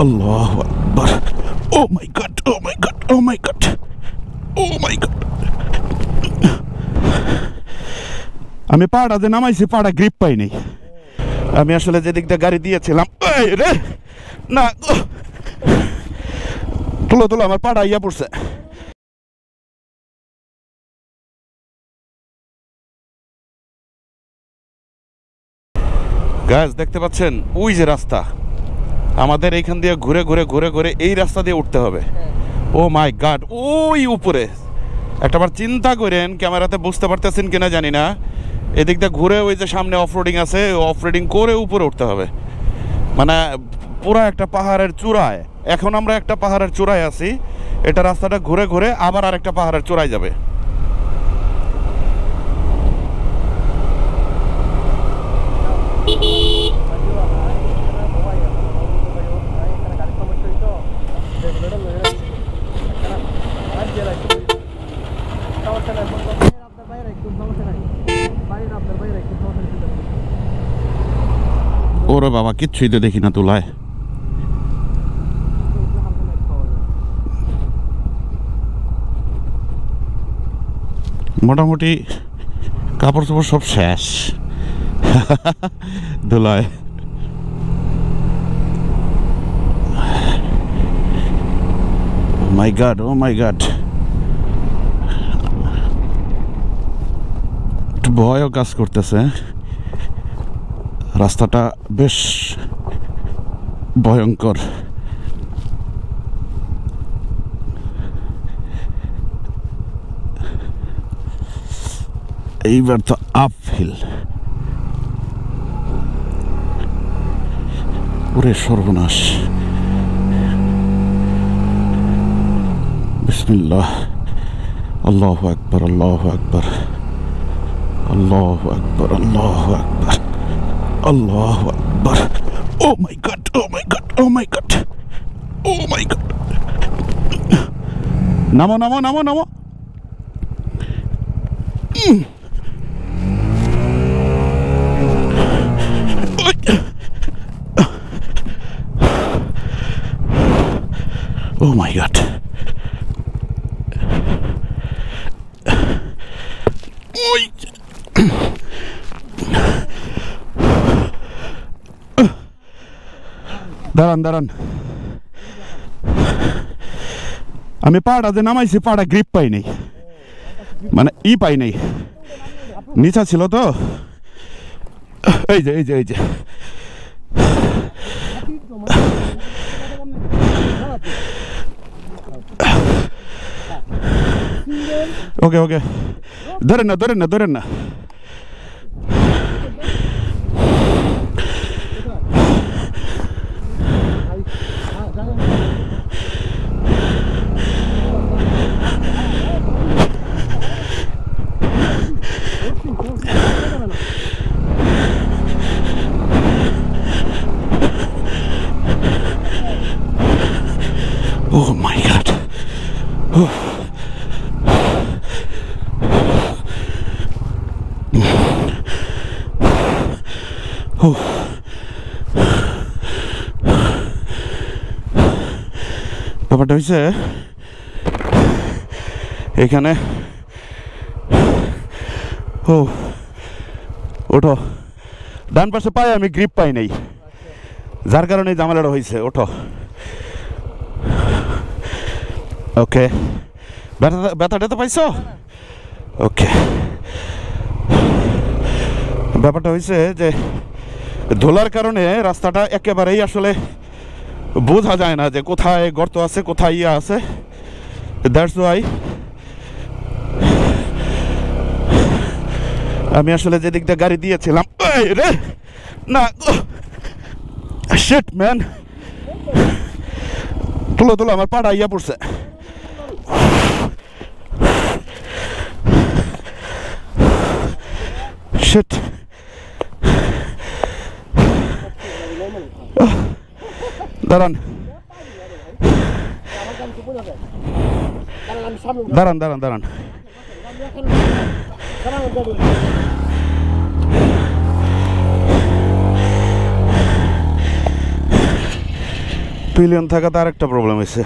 Allahu Akbar. Oh my God, oh my God, oh my God, oh my God. আমি পাড়া যে নামাইছি পাড়া grip পাইনি। আমি আসলে যেদিক দিয়ে গাড়ি দিয়েছিলাম রে না, তুলো তুলো আমার পাড়া ইয়া পড়ছে। গাছ দেখতে পাচ্ছেন ওই যে রাস্তা, আমাদের এইখান দিয়ে ঘুরে ঘুরে ঘুরে ঘুরে এই রাস্তা দিয়ে উঠতে হবে। ও মাই গড, ওই উপরে একটাবার চিন্তা করেন, ক্যামেরাতে বুঝতে পারতেছেন কিনা জানি না, এদিক দিয়ে ঘুরে ওই যে সামনে অফরোডিং আছে, অফরোডিং করে উপরে উঠতে হবে। মানে পুরো একটা পাহাড়ের চূড়ায়, এখন আমরা একটা পাহাড়ের চূড়ায় আছি, এটা রাস্তাটা ঘুরে ঘুরে আবার আরেকটা পাহাড়ের চূড়ায় যাবে। ওরে বাবা, কিচ্ছুই তো দেখি না তুলায়। মোটামুটি কাপড় চোপড় সব শেষ ধুলায়। মাই গড, ও মাই গড, একটু ভয়ও কাজ করতেছে। রাস্তাটা বেশ ভয়ঙ্কর। এইবার তো আপহিল। ওরে সর্বনাশ। বিসমিল্লাহ, আল্লাহু আকবার, আল্লাহু আকবার, আল্লাহু আকবার, আল্লাহু আকবার, আল্লাহু আকবার। ও মাই গড, ও মাই গড, ও মাই গড, ও মাই গড। নামো নামো নামো নামো। ও মাই গড। দাঁড়ান দাঁড়ান, আমি পাড়া যে নামাইছি পাড়া গ্রিপ পাই নাই, মানে ই পাই নাই, নিচা ছিল তো। এই যে এই যে এই যে ওকে ওকে, ধরেন না ধরেন না ধরেন না। Oh my God. Oh. Oh. ব্যাপারটা হয়েছে এখানে, ও ওঠো, ডান পাশে পায়ে আমি গ্রিপ পাই নাই, যার কারণে ঝামেলাটা হয়েছে। ওঠো, ওকে। ব্যথাটা তো পাইছো? ওকে। ব্যাপারটা হয়েছে যে ধুলার কারণে রাস্তাটা একেবারেই আসলে বোঝা যায় না যে কোথায় গর্ত আছে, কোথায় ইয়া আছে। দ্যাটস ওয়াই আমি আসলে যেদিক দিয়ে গাড়ি দিয়েছিলাম রে না, শিট ম্যান, তুলো তুলো আমার পাড়া ইয়া পড়ছে। শিট, দাঁড়ান দাঁড়ান দাঁড়ান দাঁড়ান, পিলিয়ন থাকাতে আর একটা প্রবলেম হয়েছে।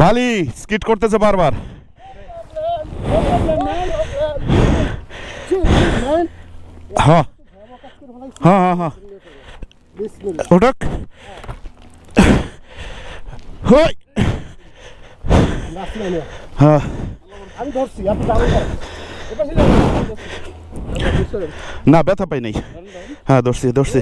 বালি স্কিট করতেছে বারবার। হ্যাঁ হ্যাঁ হ্যাঁ হ্যাঁ ওটা হ্যাঁ না ব্যথা পাই নাই। হ্যাঁ ধরছি ধরছি।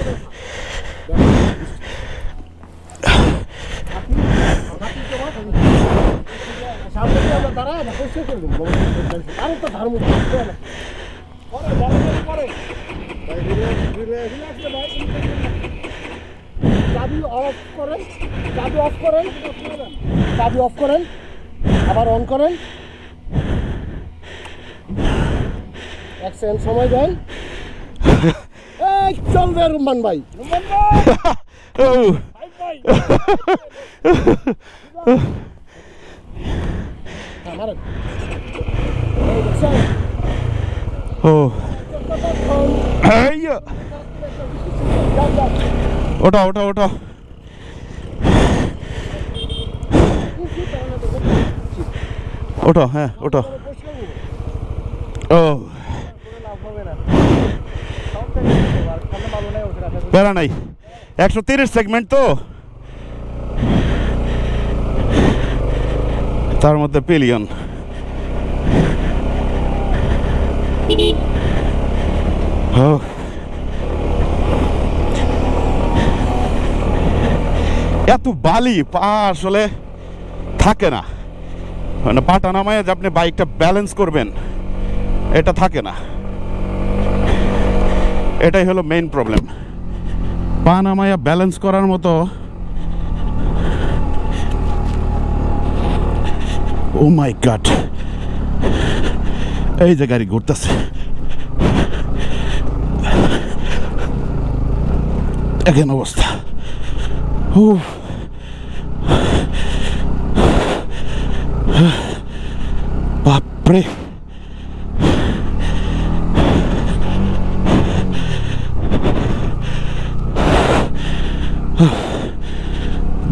চাবি অফ করেন আবার অন করেন, 1 সেকেন্ড সময় দেন। চলবে রুম্মান ভাই। ওটা ওটা ওটা ওটা হ্যাঁ ওটা। ও প্যারা নাই, 130 সেগমেন্ট তো, তার মধ্যে পিলিয়ন। এত বালি পা আসলে থাকে না, মানে পাটা নামায় যে আপনি বাইকটা ব্যালেন্স করবেন এটা থাকে না, এটাই হলো মেইন প্রবলেম। পা নামায়া ব্যালেন্স করার মতো ও মাই গড, এই যে গাড়ি ঘুরতেছে। এখন অবস্থা বাপরে।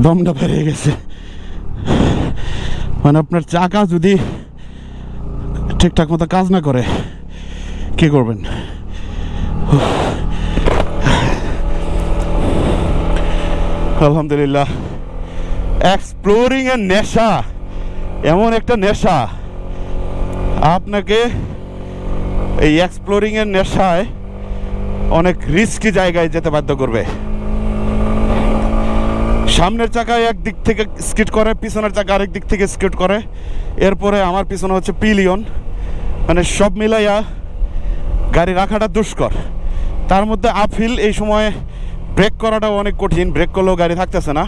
দমটা বেরিয়ে গেছে। মানে আপনার চাকা যদি ঠিকঠাক মতো কাজ না করে কি করবেন? আলহামদুলিল্লাহ, এক্সপ্লোরিং এর নেশা এমন একটা নেশা, আপনাকে এই এক্সপ্লোরিং এর নেশায় অনেক রিস্কি জায়গায় যেতে বাধ্য করবে। সামনের চাকায় এক দিক থেকে স্কিড করে, পিছনের চাকা আরেক দিক থেকে স্কিড করে, এরপরে আমার পিছনে হচ্ছে পিলিয়ন, মানে সব মিলাইয়া গাড়ি রাখাটা দুষ্কর। তার মধ্যে আপহিল, এই সময় ব্রেক করাটাও অনেক কঠিন, ব্রেক করলেও গাড়ি থাকতেছে না।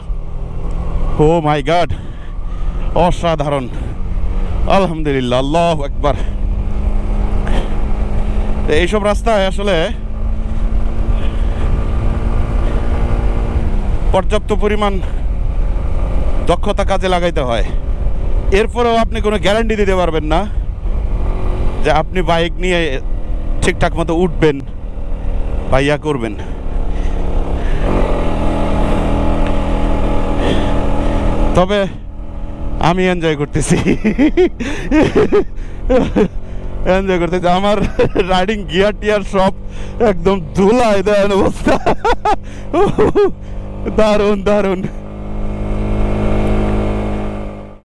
ও মাই গড, অসাধারণ, আলহামদুলিল্লাহ, আল্লাহু আকবার। এইসব রাস্তায় আসলে পর্যাপ্ত পরিমাণ দক্ষতা কাজে লাগাইতে হয়। এরপরেও আপনি কোনো গ্যারান্টি দিতে পারবেন না যে আপনি বাইক নিয়ে ঠিকঠাক মতো উঠবেন বা ইয়া করবেন। তবে আমি এনজয় করতেছি, এনজয় করতেছি। আমার রাইডিং গিয়ার টিয়ার সব একদম ধুলায় দেন অবস্থা। দারুণ দারুণ।